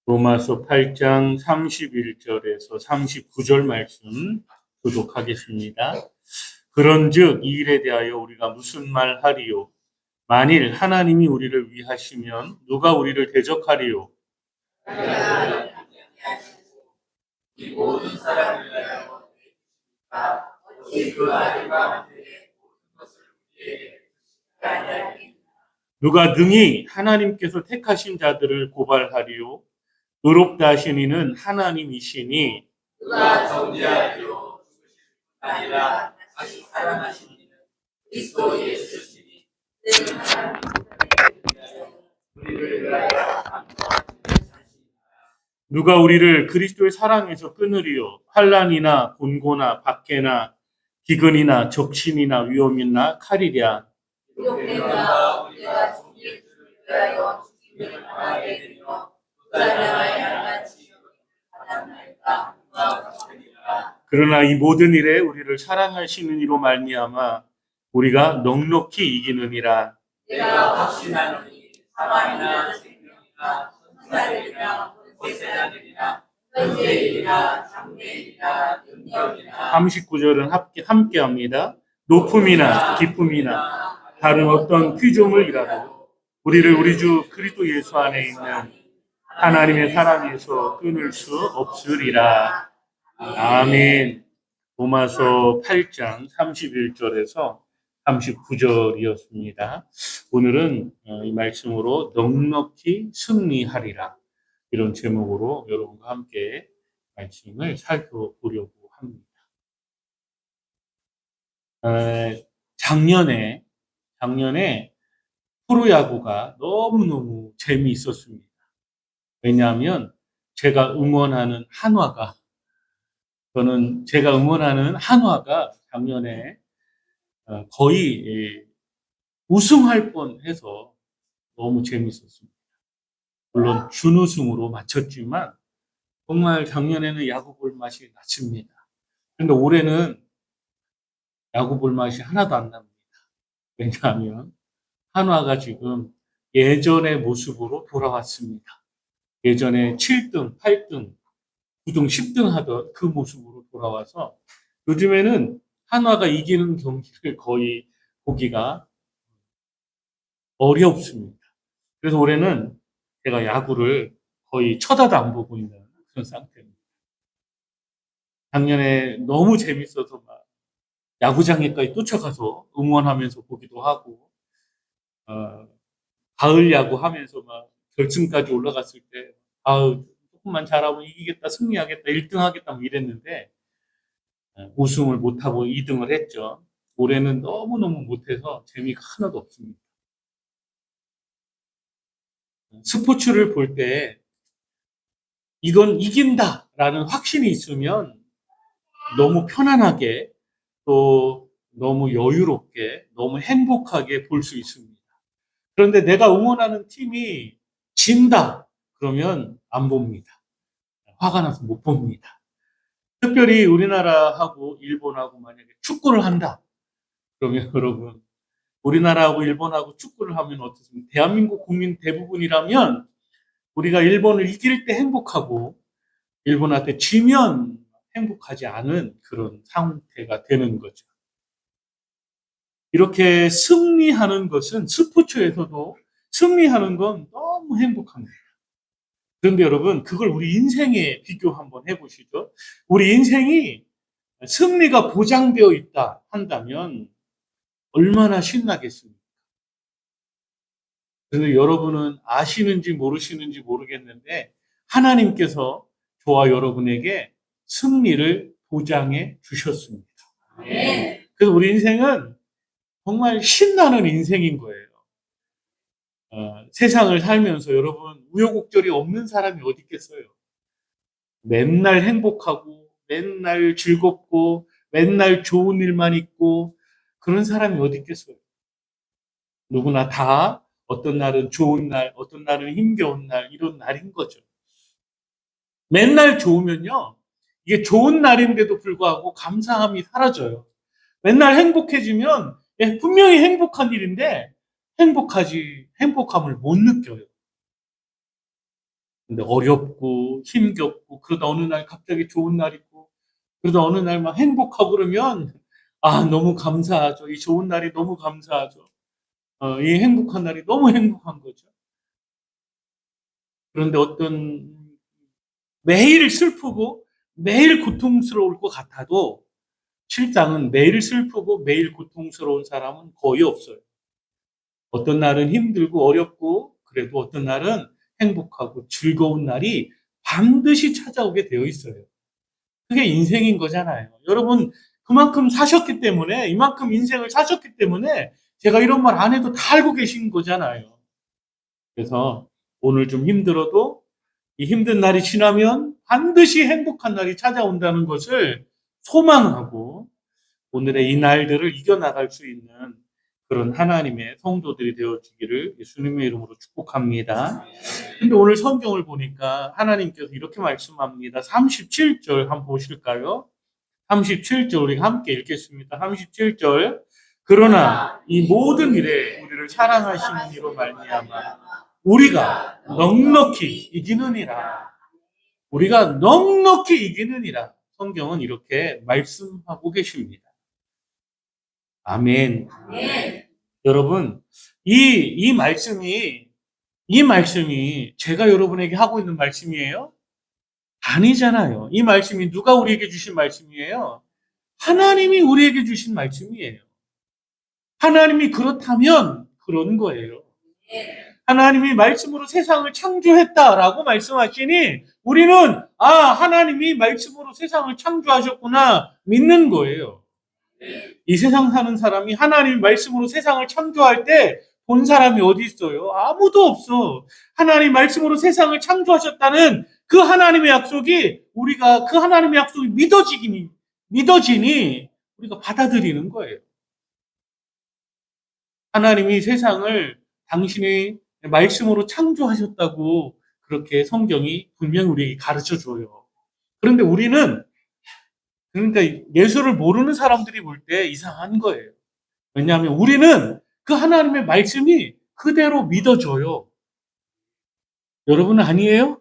로마서 8장 31절에서 39절 말씀 교독하겠습니다. 그런즉 이 일에 대하여 우리가 무슨 말하리요? 만일 하나님이 우리를 위하시면 누가 우리를 대적하리요? 이 모든 사람을 위하여 어찌 그 아들과 누가 능히 하나님께서 택하신 자들을 고발하리요? 의롭다 하신 이는 하나님이시니 누가 정죄하리요? 아니라 다시 살아나신 이는 그리스도 예수시니 누가 우리를 그리스도의 사랑에서 끊으리요? 환난이나 곤고나 박해나 기근이나 적신이나 위험이나 칼이랴. 우리가 주의 뜻을 위하여 죽임을 당하게 되며 그러나 이 모든 일에 우리를 사랑하시는 이로 말미암아 우리가 넉넉히 이기느니라. 내가 확신하노니 사망이나 생명이나 천사들이나 권세자들이나 현재일이나 장래일이나 능력이나 39절은 함께 합니다. 높음이나 기쁨이나 다른 어떤 피조물이라도 우리를 우리 주 그리스도 예수 안에 있는 하나님의 사랑에서 끊을 수 없으리라. 아멘. 로마서 8장 31절에서 39절이었습니다. 오늘은 이 말씀으로 넉넉히 승리하리라, 이런 제목으로 여러분과 함께 말씀을 살펴보려고 합니다. 작년에 프로야구가 너무너무 재미있었습니다. 왜냐하면 제가 응원하는 한화가 작년에 거의 우승할 뻔해서 너무 재밌었습니다. 물론 준우승으로 마쳤지만 정말 작년에는 야구 볼 맛이 났습니다. 그런데 올해는 야구 볼 맛이 하나도 안 납니다. 왜냐하면 한화가 지금 예전의 모습으로 돌아왔습니다. 예전에 7등, 8등, 9등, 10등 하던 그 모습으로 돌아와서 요즘에는 한화가 이기는 경기를 거의 보기가 어렵습니다. 그래서 올해는 제가 야구를 거의 쳐다도 안 보고 있는 그런 상태입니다. 작년에 너무 재밌어서 막 야구장에까지 쫓아가서 응원하면서 보기도 하고, 가을 야구 하면서 막 결승까지 올라갔을 때, 조금만 잘하면 이기겠다, 승리하겠다, 1등 하겠다, 뭐 이랬는데, 우승을 못하고 2등을 했죠. 올해는 너무너무 못해서 재미가 하나도 없습니다. 스포츠를 볼 때, 이건 이긴다라는 확신이 있으면 너무 편안하게, 또 너무 여유롭게, 너무 행복하게 볼 수 있습니다. 그런데 내가 응원하는 팀이 진다 그러면 안 봅니다. 화가 나서 못 봅니다. 특별히 우리나라하고 일본하고 만약에 축구를 한다 그러면 여러분, 우리나라하고 일본하고 축구를 하면 어떻습니까? 대한민국 국민 대부분이라면 우리가 일본을 이길 때 행복하고 일본한테 지면 행복하지 않은 그런 상태가 되는 거죠. 이렇게 승리하는 것은, 스포츠에서도 승리하는 건 너무 행복합니다. 그런데 여러분, 그걸 우리 인생에 비교 한번 해보시죠. 우리 인생이 승리가 보장되어 있다 한다면 얼마나 신나겠습니까? 그런데 여러분은 아시는지 모르시는지 모르겠는데 하나님께서 저와 여러분에게 승리를 보장해 주셨습니다. 네. 그래서 우리 인생은 정말 신나는 인생인 거예요. 세상을 살면서 여러분, 우여곡절이 없는 사람이 어디 있겠어요? 맨날 행복하고 맨날 즐겁고 맨날 좋은 일만 있고 그런 사람이 어디 있겠어요? 누구나 다 어떤 날은 좋은 날, 어떤 날은 힘겨운 날, 이런 날인 거죠. 맨날 좋으면요, 이게 좋은 날인데도 불구하고 감사함이 사라져요. 맨날 행복해지면 분명히 행복한 일인데 행복함을 못 느껴요. 근데 어렵고 힘겹고 그러다 어느 날 갑자기 좋은 날 있고 그러다 어느 날 막 행복하고 그러면 너무 감사하죠. 이 좋은 날이 너무 감사하죠. 이 행복한 날이 너무 행복한 거죠. 그런데 매일 슬프고 매일 고통스러울 것 같아도 실상은 매일 슬프고 매일 고통스러운 사람은 거의 없어요. 어떤 날은 힘들고 어렵고 그래도 어떤 날은 행복하고 즐거운 날이 반드시 찾아오게 되어 있어요. 그게 인생인 거잖아요. 여러분, 그만큼 사셨기 때문에, 이만큼 인생을 사셨기 때문에 제가 이런 말 안 해도 다 알고 계신 거잖아요. 그래서 오늘 좀 힘들어도 이 힘든 날이 지나면 반드시 행복한 날이 찾아온다는 것을 소망하고 오늘의 이 날들을 이겨나갈 수 있는 그런 하나님의 성도들이 되어주기를 예수님의 이름으로 축복합니다. 근데 오늘 성경을 보니까 하나님께서 이렇게 말씀합니다. 37절 한번 보실까요? 37절 우리 함께 읽겠습니다. 37절. 그러나 이 모든 일에 우리를 사랑하시는 이로 말미암아 우리가 넉넉히 이기느니라. 우리가 넉넉히 이기느니라. 성경은 이렇게 말씀하고 계십니다. 아멘. 네. 여러분, 이 말씀이 제가 여러분에게 하고 있는 말씀이에요? 아니잖아요. 이 말씀이 누가 우리에게 주신 말씀이에요? 하나님이 우리에게 주신 말씀이에요. 하나님이 그렇다면 그런 거예요. 하나님이 말씀으로 세상을 창조했다라고 말씀하시니 우리는 하나님이 말씀으로 세상을 창조하셨구나 믿는 거예요. 이 세상 사는 사람이 하나님의 말씀으로 세상을 창조할 때 본 사람이 어디 있어요? 아무도 없어. 하나님 말씀으로 세상을 창조하셨다는 그 하나님의 약속이 우리가 그 하나님의 약속이 믿어지니 우리가 받아들이는 거예요. 하나님이 세상을 당신의 말씀으로 창조하셨다고 그렇게 성경이 분명히 우리에게 가르쳐 줘요. 그런데 우리는 그러니까 예수를 모르는 사람들이 볼 때 이상한 거예요. 왜냐하면 우리는 그 하나님의 말씀이 그대로 믿어져요. 여러분은 아니에요?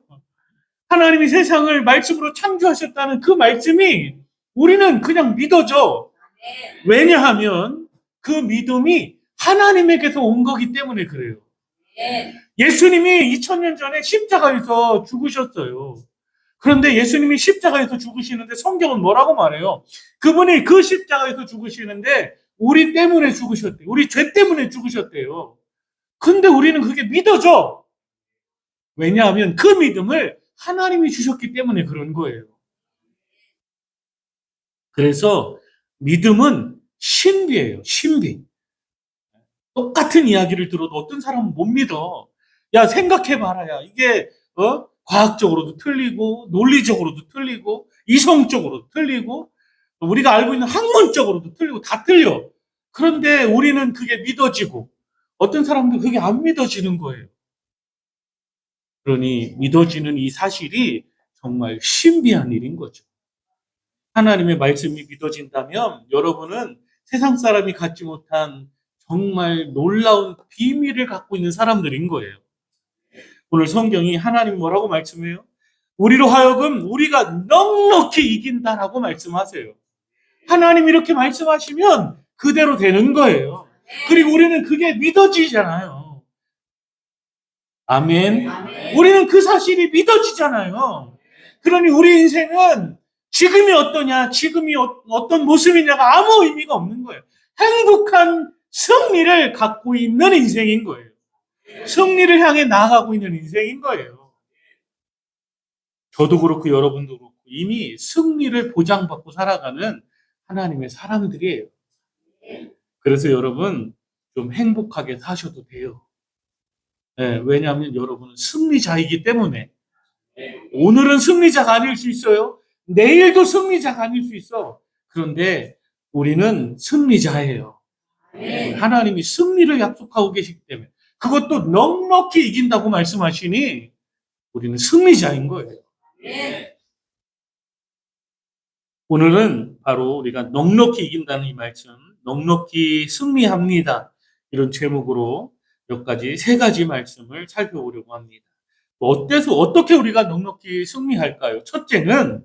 하나님이 세상을 말씀으로 창조하셨다는 그 말씀이 우리는 그냥 믿어져. 왜냐하면 그 믿음이 하나님에게서 온 거기 때문에 그래요. 예수님이 2000년 전에 십자가에서 죽으셨어요. 그런데 예수님이 십자가에서 죽으시는데 성경은 뭐라고 말해요? 그분이 그 십자가에서 죽으시는데 우리 때문에 죽으셨대요. 우리 죄 때문에 죽으셨대요. 근데 우리는 그게 믿어져. 왜냐하면 그 믿음을 하나님이 주셨기 때문에 그런 거예요. 그래서 믿음은 신비예요. 신비. 똑같은 이야기를 들어도 어떤 사람은 못 믿어. 야, 생각해봐라. 야, 이게 과학적으로도 틀리고 논리적으로도 틀리고 이성적으로도 틀리고 우리가 알고 있는 학문적으로도 틀리고 다 틀려. 그런데 우리는 그게 믿어지고 어떤 사람도 그게 안 믿어지는 거예요. 그러니 믿어지는 이 사실이 정말 신비한 일인 거죠. 하나님의 말씀이 믿어진다면 여러분은 세상 사람이 갖지 못한 정말 놀라운 비밀을 갖고 있는 사람들인 거예요. 오늘 성경이 하나님 뭐라고 말씀해요? 우리로 하여금 우리가 넉넉히 이긴다라고 말씀하세요. 하나님 이렇게 말씀하시면 그대로 되는 거예요. 그리고 우리는 그게 믿어지잖아요. 아멘. 우리는 그 사실이 믿어지잖아요. 그러니 우리 인생은 지금이 어떠냐, 지금이 어떤 모습이냐가 아무 의미가 없는 거예요. 행복한 승리를 갖고 있는 인생인 거예요. 승리를 향해 나아가고 있는 인생인 거예요. 저도 그렇고 여러분도 그렇고 이미 승리를 보장받고 살아가는 하나님의 사람들이에요. 그래서 여러분 좀 행복하게 사셔도 돼요. 왜냐하면 여러분은 승리자이기 때문에 오늘은 승리자가 아닐 수 있어요. 내일도 승리자가 아닐 수 있어. 그런데 우리는 승리자예요. 하나님이 승리를 약속하고 계시기 때문에 그것도 넉넉히 이긴다고 말씀하시니 우리는 승리자인 거예요. 오늘은 바로 우리가 넉넉히 이긴다는 이 말씀, 넉넉히 승리합니다. 이런 제목으로 세 가지 말씀을 살펴보려고 합니다. 어떻게 우리가 넉넉히 승리할까요? 첫째는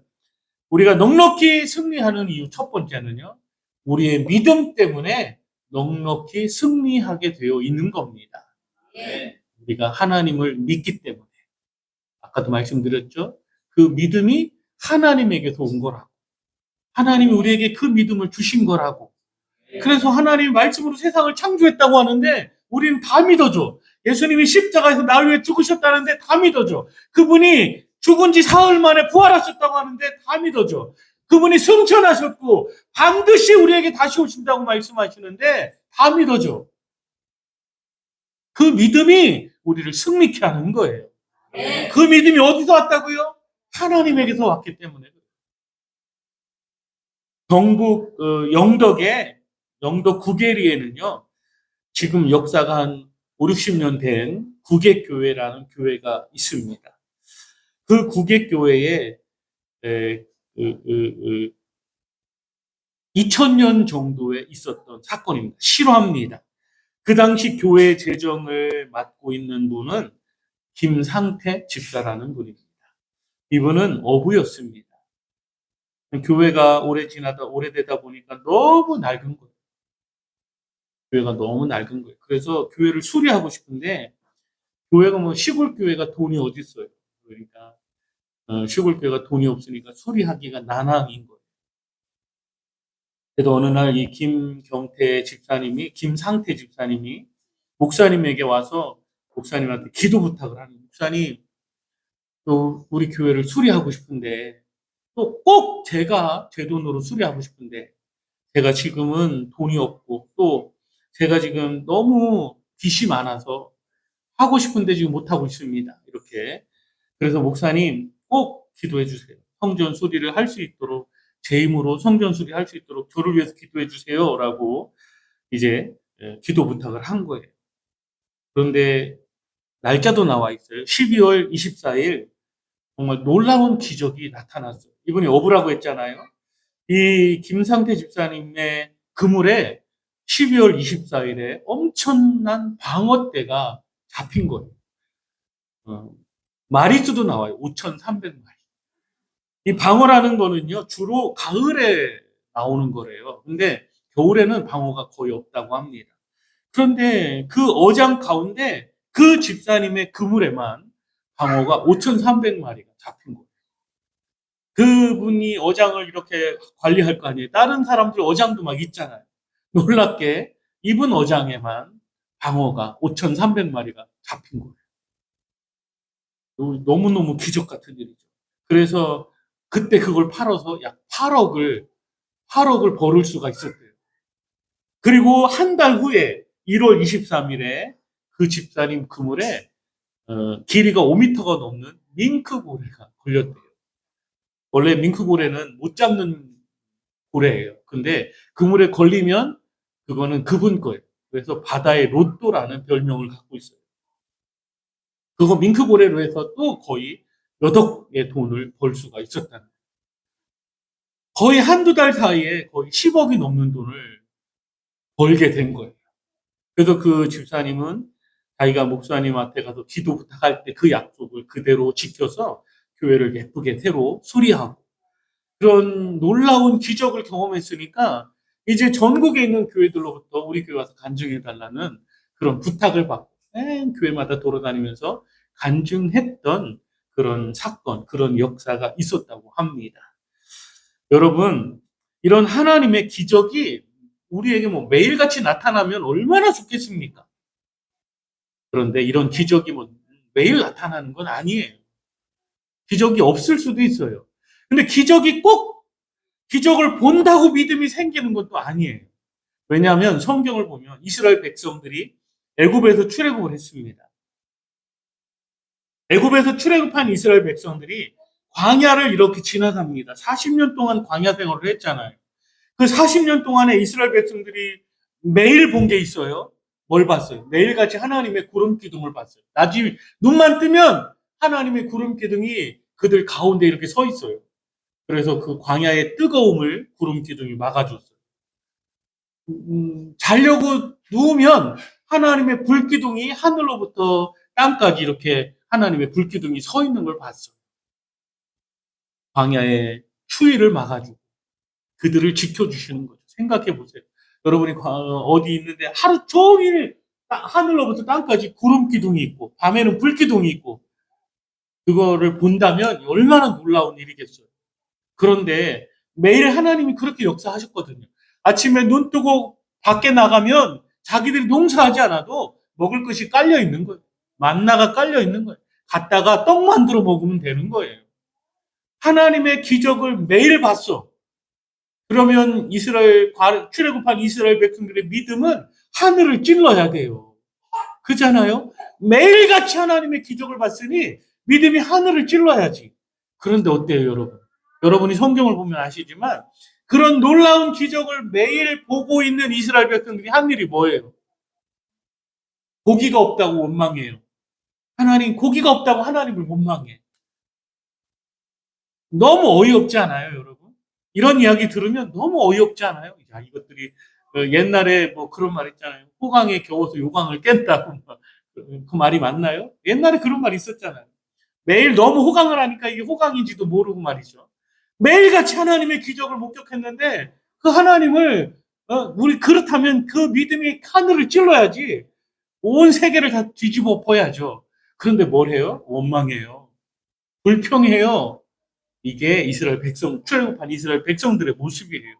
우리가 넉넉히 승리하는 이유 첫 번째는요. 우리의 믿음 때문에 넉넉히 승리하게 되어 있는 겁니다. 우리가 하나님을 믿기 때문에. 아까도 말씀드렸죠. 그 믿음이 하나님에게서 온 거라고. 하나님이 우리에게 그 믿음을 주신 거라고. 그래서 하나님이 말씀으로 세상을 창조했다고 하는데 우리는 다 믿어줘. 예수님이 십자가에서 나를 위해 죽으셨다는데 다 믿어줘. 그분이 죽은 지 사흘 만에 부활하셨다고 하는데 다 믿어줘. 그분이 승천하셨고 반드시 우리에게 다시 오신다고 말씀하시는데 다 믿어줘. 그 믿음이 우리를 승리케 하는 거예요. 그 믿음이 어디서 왔다고요? 하나님에게서 왔기 때문에. 경북 영덕 구계리에는요. 지금 역사가 한 5, 60년 된 구계교회라는 교회가 있습니다. 그 구계교회에 2000년 정도에 있었던 사건입니다. 실화입니다. 그 당시 교회 재정을 맡고 있는 분은 김상태 집사라는 분입니다. 이분은 어부였습니다. 교회가 오래되다 보니까 너무 낡은 거예요. 교회가 너무 낡은 거예요. 그래서 교회를 수리하고 싶은데 교회가 뭐 시골 교회가 돈이 어디 있어요. 그러니까 시골 교회가 돈이 없으니까 수리하기가 난항인 거예요. 그래도 어느 날 이 김상태 집사님이 목사님에게 와서 목사님한테 기도 부탁을 하는 목사님, 또 우리 교회를 수리하고 싶은데 또 꼭 제가 제 돈으로 수리하고 싶은데 제가 지금은 돈이 없고 또 제가 지금 너무 빚이 많아서 하고 싶은데 지금 못하고 있습니다. 이렇게. 그래서 목사님 꼭 기도해 주세요. 성전 수리를 할 수 있도록 제 힘으로 성전 수리할 수 있도록 저를 위해서 기도해 주세요. 라고 이제 기도 부탁을 한 거예요. 그런데 날짜도 나와 있어요. 12월 24일 정말 놀라운 기적이 나타났어요. 이분이 어부라고 했잖아요. 이 김상태 집사님의 그물에 12월 24일에 엄청난 방어대가 잡힌 거예요. 마리수도 나와요. 5,300마리. 이 방어라는 거는요, 주로 가을에 나오는 거래요. 근데 겨울에는 방어가 거의 없다고 합니다. 그런데 그 어장 가운데 그 집사님의 그물에만 방어가 5,300마리가 잡힌 거예요. 그분이 어장을 이렇게 관리할 거 아니에요. 다른 사람들 어장도 막 있잖아요. 놀랍게 이분 어장에만 방어가 5,300마리가 잡힌 거예요. 너무너무 기적 같은 일이죠. 그래서 그때 그걸 팔아서 약 8억을 벌을 수가 있었대요. 그리고 한 달 후에 1월 23일에 그 집사님 그물에 길이가 5m가 넘는 밍크고래가 걸렸대요. 원래 밍크고래는 못 잡는 고래예요. 근데 그물에 걸리면 그거는 그분 거예요. 그래서 바다의 로또라는 별명을 갖고 있어요. 그거 밍크고래로 해서 또 거의 몇 억의 돈을 벌 수가 있었다는 거예요. 거의 한두 달 사이에 거의 10억이 넘는 돈을 벌게 된 거예요. 그래서 그 집사님은 자기가 목사님한테 가서 기도 부탁할 때 그 약속을 그대로 지켜서 교회를 예쁘게 새로 수리하고 그런 놀라운 기적을 경험했으니까 이제 전국에 있는 교회들로부터 우리 교회 와서 간증해달라는 그런 부탁을 받고 교회마다 돌아다니면서 간증했던 그런 사건, 그런 역사가 있었다고 합니다. 여러분, 이런 하나님의 기적이 우리에게 뭐 매일같이 나타나면 얼마나 좋겠습니까? 그런데 이런 기적이 뭐 매일 나타나는 건 아니에요. 기적이 없을 수도 있어요. 근데 기적을 본다고 믿음이 생기는 것도 아니에요. 왜냐하면 성경을 보면 이스라엘 백성들이 애굽에서 출애굽을 했습니다. 애굽에서 출애굽한 이스라엘 백성들이 광야를 이렇게 지나갑니다. 40년 동안 광야 생활을 했잖아요. 그 40년 동안에 이스라엘 백성들이 매일 본 게 있어요. 뭘 봤어요? 매일같이 하나님의 구름 기둥을 봤어요. 나중에 눈만 뜨면 하나님의 구름 기둥이 그들 가운데 이렇게 서 있어요. 그래서 그 광야의 뜨거움을 구름 기둥이 막아줬어요. 자려고 누우면 하나님의 불 기둥이 하늘로부터 땅까지 이렇게 하나님의 불기둥이 서 있는 걸 봤어요. 광야의 추위를 막아주고 그들을 지켜주시는 거죠. 생각해 보세요. 여러분이 어디 있는데 하루 종일 하늘로부터 땅까지 구름 기둥이 있고 밤에는 불 기둥이 있고 그거를 본다면 얼마나 놀라운 일이겠어요. 그런데 매일 하나님이 그렇게 역사하셨거든요. 아침에 눈 뜨고 밖에 나가면 자기들이 농사하지 않아도 먹을 것이 깔려 있는 거예요. 만나가 깔려 있는 거예요. 갔다가 떡 만들어 먹으면 되는 거예요. 하나님의 기적을 매일 봤어. 그러면 출애굽한 이스라엘 백성들의 믿음은 하늘을 찔러야 돼요. 그잖아요? 매일같이 하나님의 기적을 봤으니 믿음이 하늘을 찔러야지. 그런데 어때요, 여러분? 여러분이 성경을 보면 아시지만 그런 놀라운 기적을 매일 보고 있는 이스라엘 백성들이 한 일이 뭐예요? 고기가 없다고 원망해요. 고기가 없다고 하나님을 원망해. 너무 어이없지 않아요, 여러분? 이런 이야기 들으면 너무 어이없지 않아요? 야, 이것들이 옛날에 뭐 그런 말 있잖아요. 호강에 겨워서 요강을 깬다고. 그 말이 맞나요? 옛날에 그런 말이 있었잖아요. 매일 너무 호강을 하니까 이게 호강인지도 모르고 말이죠. 매일같이 하나님의 기적을 목격했는데 그 하나님을 우리 그렇다면 그 믿음이 하늘을 찔러야지 온 세계를 다 뒤집어 엎어야죠. 그런데 뭘 해요? 원망해요. 불평해요. 이게 출애굽한 이스라엘 백성들의 모습이에요.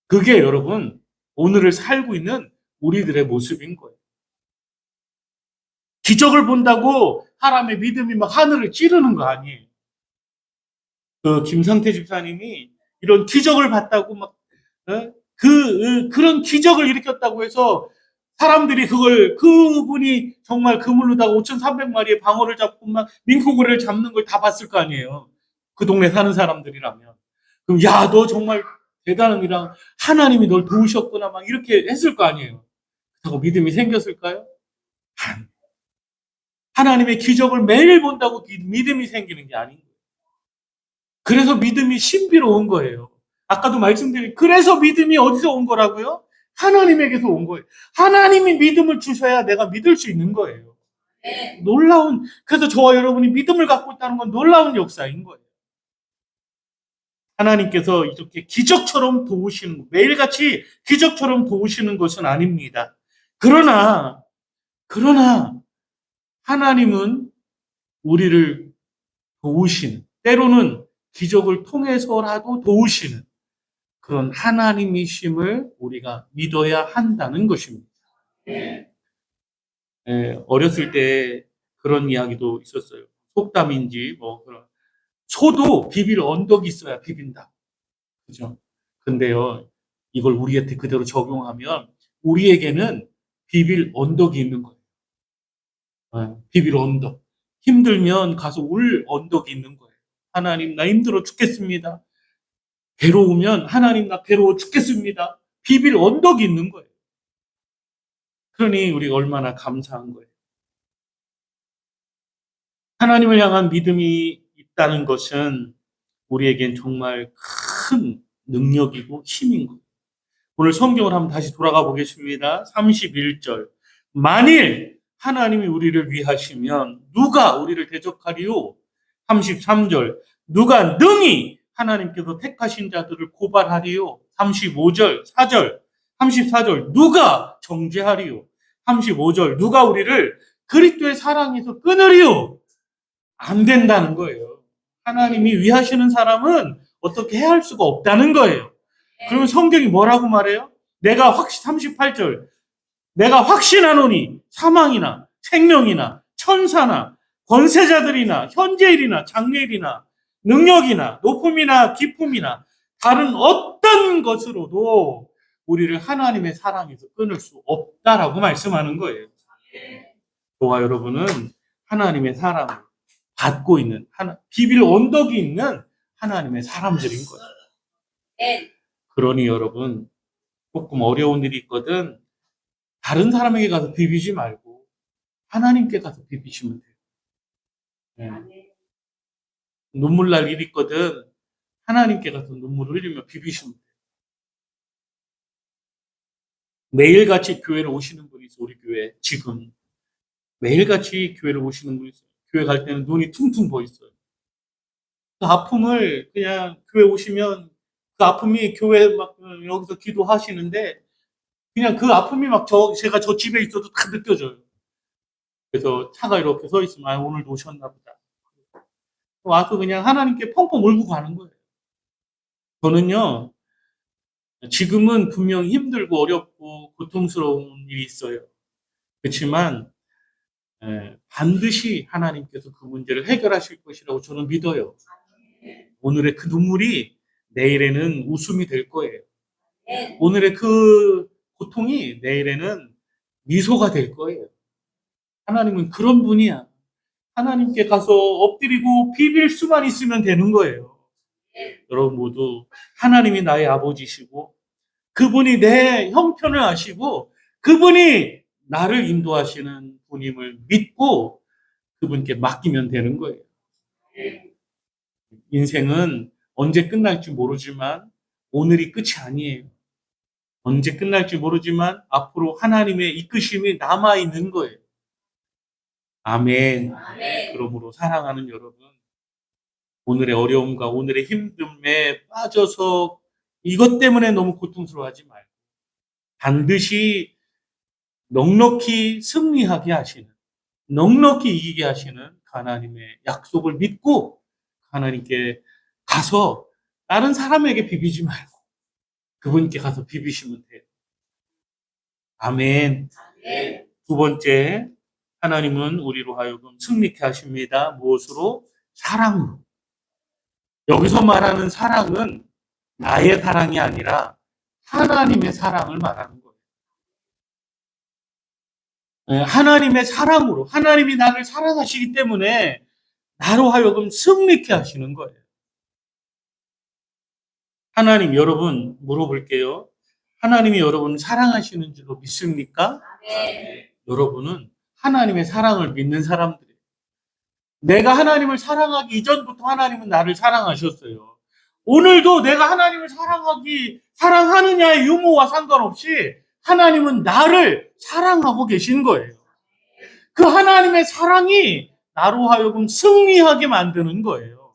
그게 여러분 오늘을 살고 있는 우리들의 모습인 거예요. 기적을 본다고 사람의 믿음이 막 하늘을 찌르는 거 아니에요. 그 김상태 집사님이 이런 기적을 봤다고 막 그런 기적을 일으켰다고 해서 사람들이 그분이 정말 그물로다가 5,300마리의 방어를 잡고 막 민코고리를 잡는 걸 다 봤을 거 아니에요. 그 동네 사는 사람들이라면. 그럼 야, 너 정말 대단한 이랑 하나님이 널 도우셨구나 막 이렇게 했을 거 아니에요. 그렇다고 믿음이 생겼을까요? 하나님의 기적을 매일 본다고 믿음이 생기는 게 아닌 거예요. 그래서 믿음이 신비로운 거예요. 아까도 말씀드린 그래서 믿음이 어디서 온 거라고요? 하나님에게서 온 거예요. 하나님이 믿음을 주셔야 내가 믿을 수 있는 거예요. 그래서 저와 여러분이 믿음을 갖고 있다는 건 놀라운 역사인 거예요. 하나님께서 이렇게 기적처럼 도우시는, 매일같이 기적처럼 도우시는 것은 아닙니다. 그러나 하나님은 우리를 때로는 기적을 통해서라도 도우시는 그런 하나님이심을 우리가 믿어야 한다는 것입니다. 어렸을 때 그런 이야기도 있었어요. 속담인지 그런. 소도 비빌 언덕이 있어야 비빈다. 그죠? 근데요, 이걸 우리한테 그대로 적용하면 우리에게는 비빌 언덕이 있는 거예요. 비빌 언덕. 힘들면 가서 울 언덕이 있는 거예요. 하나님, 나 힘들어 죽겠습니다. 괴로우면 하나님, 나 괴로워 죽겠습니다. 비빌 언덕이 있는 거예요. 그러니 우리가 얼마나 감사한 거예요. 하나님을 향한 믿음이 있다는 것은 우리에겐 정말 큰 능력이고 힘인 거예요. 오늘 성경을 한번 다시 돌아가 보겠습니다. 31절. 만일 하나님이 우리를 위하시면 누가 우리를 대적하리요? 33절. 누가 능히 하나님께서 택하신 자들을 고발하리요? 35절, 4절, 34절. 누가 정죄하리요? 35절. 누가 우리를 그리스도의 사랑에서 끊으리요? 안 된다는 거예요. 하나님이 위하시는 사람은 어떻게 해야 할 수가 없다는 거예요. 그러면 성경이 뭐라고 말해요? 38절. 내가 확신하노니 사망이나 생명이나 천사나 권세자들이나 현재일이나 장래일이나 능력이나 높음이나 깊음이나 다른 어떤 것으로도 우리를 하나님의 사랑에서 끊을 수 없다라고 말씀하는 거예요. 저와 여러분은 하나님의 사랑을 받고 있는 비빌 언덕이 있는 하나님의 사람들인 거예요. 그러니 여러분 조금 어려운 일이 있거든 다른 사람에게 가서 비비지 말고 하나님께 가서 비비시면 돼요. 네. 눈물 날 일이 있거든 하나님께 가서 눈물을 흘리며 비비시면 돼요. 매일같이 교회를 오시는 분이 있어요. 우리 교회 지금 매일같이 교회를 오시는 분이 있어요. 교회 갈 때는 눈이 퉁퉁 부어 있어요. 그 아픔을 그냥 교회 오시면 그 아픔이 교회 막 여기서 기도하시는데 그냥 그 아픔이 막 제가 저 집에 있어도 다 느껴져요. 그래서 차가 이렇게 서 있으면 아, 오늘도 오셨나 보다. 와서 그냥 하나님께 펑펑 울고 가는 거예요. 저는요, 지금은 분명 힘들고 어렵고 고통스러운 일이 있어요. 그렇지만 반드시 하나님께서 그 문제를 해결하실 것이라고 저는 믿어요. 오늘의 그 눈물이 내일에는 웃음이 될 거예요. 오늘의 그 고통이 내일에는 미소가 될 거예요. 하나님은 그런 분이야. 하나님께 가서 엎드리고 비빌 수만 있으면 되는 거예요. 여러분 모두 하나님이 나의 아버지시고 그분이 내 형편을 아시고 그분이 나를 인도하시는 분임을 믿고 그분께 맡기면 되는 거예요. 인생은 언제 끝날지 모르지만 오늘이 끝이 아니에요. 언제 끝날지 모르지만 앞으로 하나님의 이끄심이 남아있는 거예요. 아멘. 그러므로 사랑하는 여러분, 오늘의 어려움과 오늘의 힘듦에 빠져서 이것 때문에 너무 고통스러워하지 말고 반드시 넉넉히 승리하게 하시는, 넉넉히 이기게 하시는 하나님의 약속을 믿고 하나님께 가서 다른 사람에게 비비지 말고 그분께 가서 비비시면 돼요. 아멘. 두 번째, 하나님은 우리로 하여금 승리케 하십니다. 무엇으로? 사랑으로. 여기서 말하는 사랑은 나의 사랑이 아니라 하나님의 사랑을 말하는 거예요. 하나님의 사랑으로, 하나님이 나를 사랑하시기 때문에 나로 하여금 승리케 하시는 거예요. 하나님, 여러분 물어볼게요. 하나님이 여러분을 사랑하시는 줄로 믿습니까? 여러분은 하나님의 사랑을 믿는 사람들이에요. 내가 하나님을 사랑하기 이전부터 하나님은 나를 사랑하셨어요. 오늘도 내가 하나님을 사랑하느냐의 유무와 상관없이 하나님은 나를 사랑하고 계신 거예요. 그 하나님의 사랑이 나로 하여금 승리하게 만드는 거예요.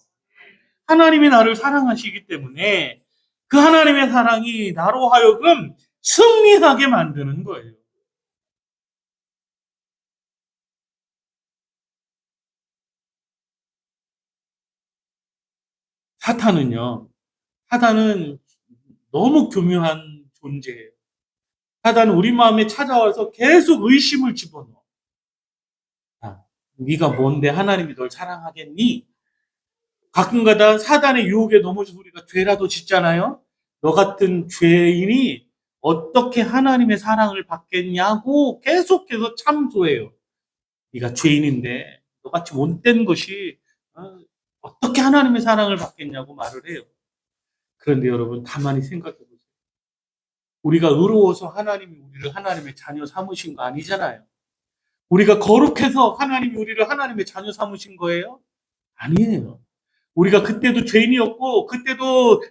하나님이 나를 사랑하시기 때문에 그 하나님의 사랑이 나로 하여금 승리하게 만드는 거예요. 사탄은 너무 교묘한 존재예요. 사탄은 우리 마음에 찾아와서 계속 의심을 집어넣어. 네가 뭔데 하나님이 널 사랑하겠니? 가끔가다 사단의 유혹에 넘어져서 우리가 죄라도 짓잖아요. 너 같은 죄인이 어떻게 하나님의 사랑을 받겠냐고 계속해서 참소해요. 네가 죄인인데 너같이 못된 것이 어떻게 하나님의 사랑을 받겠냐고 말을 해요. 그런데 여러분 가만히 생각해 보세요. 우리가 의로워서 하나님이 우리를 하나님의 자녀 삼으신 거 아니잖아요. 우리가 거룩해서 하나님이 우리를 하나님의 자녀 삼으신 거예요? 아니에요. 우리가 그때도 죄인이었고 그때도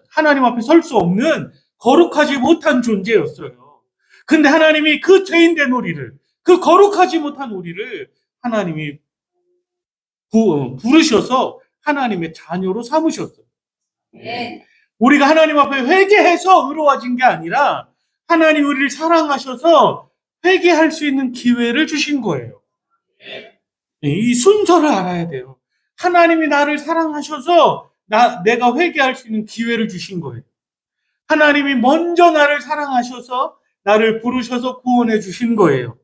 하나님 앞에 설 수 없는 거룩하지 못한 존재였어요. 근데 하나님이 그 죄인된 우리를, 그 거룩하지 못한 우리를 하나님이 부르셔서 하나님의 자녀로 삼으셨어요. 우리가 하나님 앞에 회개해서 의로워진 게 아니라 하나님 우리를 사랑하셔서 회개할 수 있는 기회를 주신 거예요. 이 순서를 알아야 돼요. 하나님이 나를 사랑하셔서 내가 회개할 수 있는 기회를 주신 거예요. 하나님이 먼저 나를 사랑하셔서 나를 부르셔서 구원해 주신 거예요.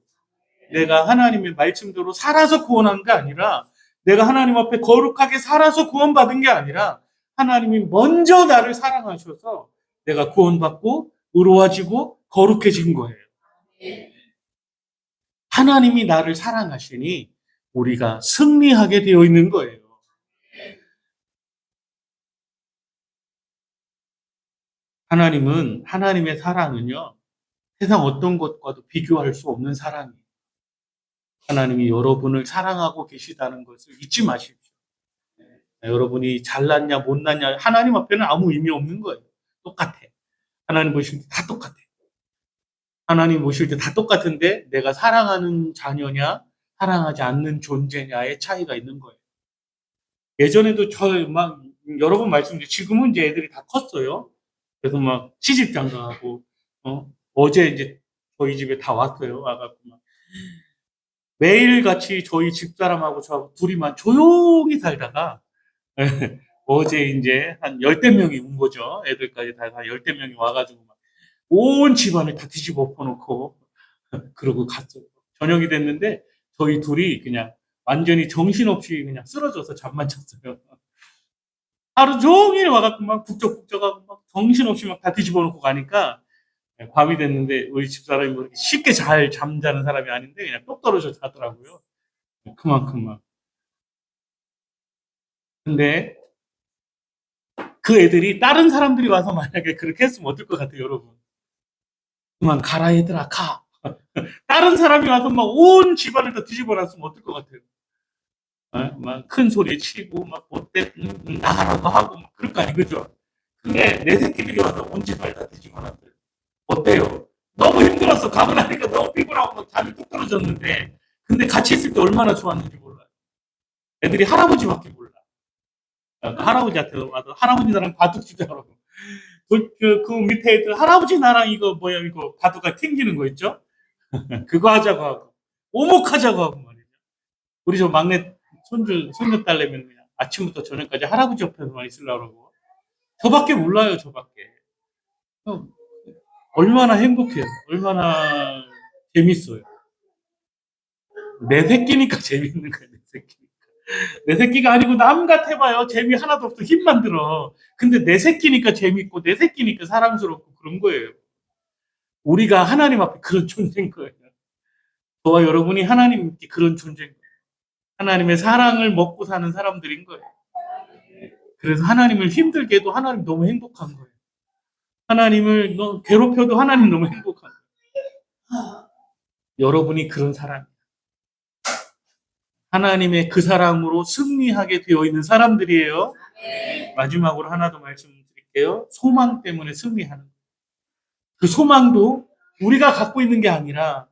내가 하나님의 말씀대로 살아서 구원한 게 아니라 내가 하나님 앞에 거룩하게 살아서 구원받은 게 아니라 하나님이 먼저 나를 사랑하셔서 내가 구원받고 의로워지고 거룩해진 거예요. 하나님이 나를 사랑하시니 우리가 승리하게 되어 있는 거예요. 하나님의 사랑은요, 세상 어떤 것과도 비교할 수 없는 사랑이에요. 하나님이 여러분을 사랑하고 계시다는 것을 잊지 마십시오. 여러분이 잘났냐, 못났냐, 하나님 앞에는 아무 의미 없는 거예요. 똑같아. 하나님 보실 때 다 똑같아. 하나님 보실 때 다 똑같은데, 내가 사랑하는 자녀냐, 사랑하지 않는 존재냐의 차이가 있는 거예요. 예전에도 막 여러 번 말씀드린 지금은 이제 애들이 다 컸어요. 그래서 막 시집 장가하고 어제 이제 저희 집에 다 왔어요. 와갖고 막 매일같이 저희 집사람하고 저 둘이만 조용히 살다가 어제 이제 한 열댓 명이 온 거죠. 애들까지 다 열댓 명이 와가지고 막 온 집안을 다 뒤집어 엎어놓고 그러고 갔어요. 저녁이 됐는데 저희 둘이 그냥 완전히 정신없이 그냥 쓰러져서 잠만 잤어요. 하루 종일 와갖고 막 북적북적하고 막 정신없이 막 다 뒤집어 놓고 가니까 밤이 됐는데 우리 집사람이 뭐 이렇게 쉽게 잘 잠자는 사람이 아닌데 그냥 똑 떨어져 자더라고요. 그만큼 막. 근데 그 애들이 다른 사람들이 와서 만약에 그렇게 했으면 어떨 것 같아요, 여러분? 그만 가라 얘들아 가. 다른 사람이 와서 막 온 집안을 다 뒤집어 놨으면 어떨 것 같아요? 막 큰 소리 치고 막 어때 나가라고 하고 막 그럴 거 아니 그죠? 근데 내 새끼들이 와서 온 집안을 다 뒤집어 놨어요. 어때요? 너무 힘들었어. 가고 나니까 너무 피곤하고 막 잠이 뚝 떨어졌는데 근데 같이 있을 때 얼마나 좋았는지 몰라요. 애들이 할아버지밖에 몰라. 할아버지한테 와서 할아버지 나랑 바둑 두자고. 그 밑에 애들 할아버지 나랑 이거 뭐야 이거 바둑가 튕기는 거 있죠? 그거 하자고 하고 오목하자고 하고 말이죠. 우리 저 막내 손주 딸내미는 그냥 아침부터 저녁까지 할아버지 옆에서만 있으려고 그러고 저밖에 몰라요 저밖에. 얼마나 행복해요. 얼마나 재밌어요. 내 새끼니까 재밌는 거야 내 새끼니까. 내 새끼가 아니고 남 같아봐요. 재미 하나도 없어. 힘만 들어. 근데 내 새끼니까 재밌고 내 새끼니까 사랑스럽고 그런 거예요. 우리가 하나님 앞에 그런 존재인 거예요. 저와 여러분이 하나님께 그런 존재인 거예요. 하나님의 사랑을 먹고 사는 사람들인 거예요. 그래서 하나님을 힘들게 해도 하나님 너무 행복한 거예요. 하나님을 괴롭혀도 하나님 너무 행복한 거예요. 여러분이 그런 사람. 하나님의 그 사랑으로 승리하게 되어 있는 사람들이에요. 마지막으로 하나 더 말씀드릴게요. 소망 때문에 승리하는 거예요. 그 소망도 우리가 갖고 있는 게 아니라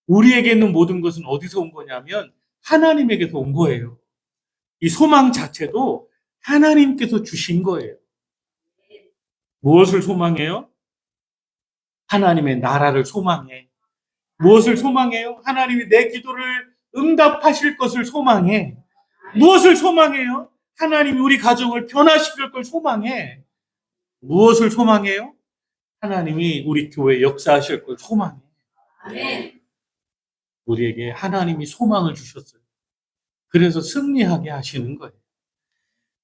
우리에게 있는 모든 것은 어디서 온 거냐면 하나님에게서 온 거예요. 이 소망 자체도 하나님께서 주신 거예요. 무엇을 소망해요? 하나님의 나라를 소망해. 무엇을 소망해요? 하나님이 내 기도를 응답하실 것을 소망해. 무엇을 소망해요? 하나님이 우리 가정을 변화시킬 걸 소망해. 무엇을 소망해요? 하나님이 우리 교회 역사하실 걸 소망해. 우리에게 하나님이 소망을 주셨어요. 그래서 승리하게 하시는 거예요.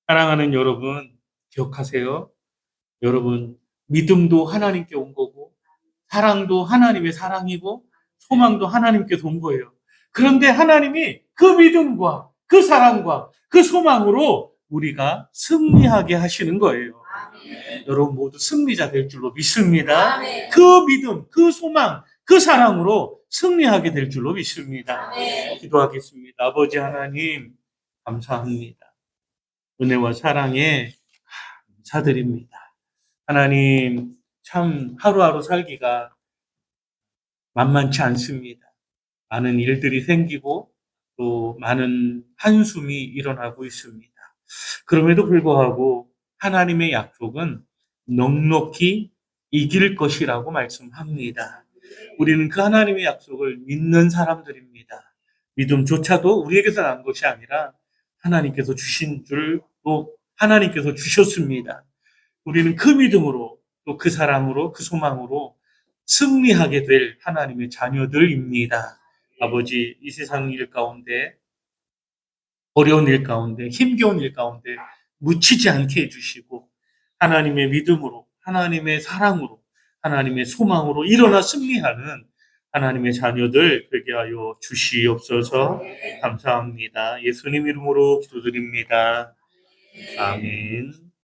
사랑하는 여러분, 기억하세요. 여러분, 믿음도 하나님께 온 거고, 사랑도 하나님의 사랑이고, 소망도 하나님께서 온 거예요. 그런데 하나님이 그 믿음과 그 사랑과 그 소망으로 우리가 승리하게 하시는 거예요. 여러분 모두 승리자 될 줄로 믿습니다. 그 믿음, 그 소망, 그 사랑으로 승리하게 될 줄로 믿습니다. 기도하겠습니다. 아버지 하나님, 감사합니다. 은혜와 사랑에 감사드립니다. 하나님, 참 하루하루 살기가 만만치 않습니다. 많은 일들이 생기고 또 많은 한숨이 일어나고 있습니다. 그럼에도 불구하고 하나님의 약속은 넉넉히 이길 것이라고 말씀합니다. 우리는 그 하나님의 약속을 믿는 사람들입니다. 믿음조차도 우리에게서 난 것이 아니라 하나님께서 주신 줄 또 하나님께서 주셨습니다. 우리는 그 믿음으로 또 그 사랑으로 그 소망으로 승리하게 될 하나님의 자녀들입니다. 아버지, 이 세상 일 가운데 어려운 일 가운데 힘겨운 일 가운데 묻히지 않게 해주시고 하나님의 믿음으로 하나님의 사랑으로 하나님의 소망으로 일어나 승리하는 하나님의 자녀들 되게 하여 주시옵소서. 감사합니다. 예수님 이름으로 기도드립니다. 아멘.